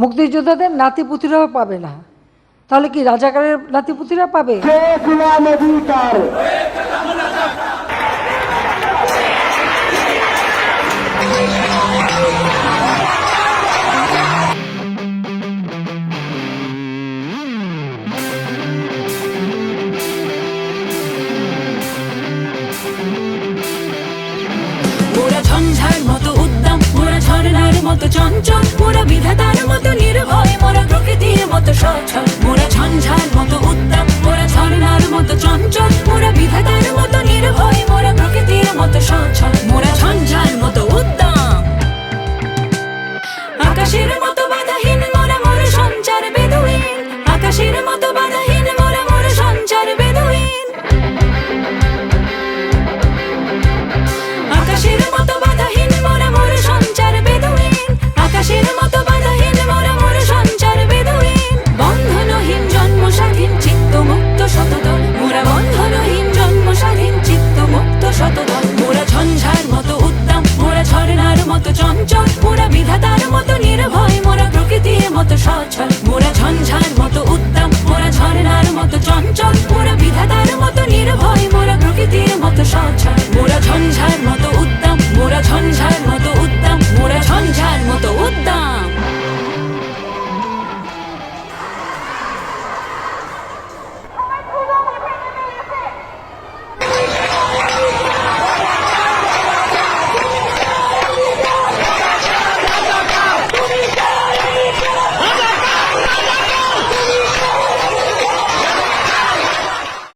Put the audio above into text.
মুক্তিযোদ্ধাদের নাতিপুতিরাও পাবে না, তাহলে কি রাজাকারের নাতিপুতিরা পাবে? মোরা ঝঞ্ঝার মতো উদ্দাম, মোরা ঝর্ণার মতো চঞ্চল, মোরা বিধাতার মতো নির্ভয়, মোরা প্রকৃতির মতো সচল। মোরা ঝঞ্ঝার মতো উদ্দাম, মোরা ঝর্ণার মতো চঞ্চল, মোরা বিধাতার মতো নির্ভয়, মোরা প্রকৃতির মতো সচল। মোরা ঝঞ্ঝার মতো উদ্দাম, আকাশের মতো বাধাহীন, মোরা মোর সঞ্চার বেদুইন। আকাশের মতো বাধাহীন, মোরা মোর সঞ্চার বেদুইন। আকাশের মতো বাধাহীন, মোরা মোর সঞ্চার বেদুইন। আকাশের মতো বাধাহীন, মোরা মোর সঞ্চার বেদুইন। বন্ধনহীন জন্ম স্বাধীন, চিত্ত মুক্ত শতদল। মোরা বন্ধনহীন জন্ম স্বাধীন, চিত্ত মুক্ত শতদল। মোরা ঝঞ্ঝার মতো উদ্দাম, মোরা ঝর্ণার মতো চঞ্চল, মোরা বিধাতার মতো নির্ভয়, মোরা প্রকৃতির মতো সচল।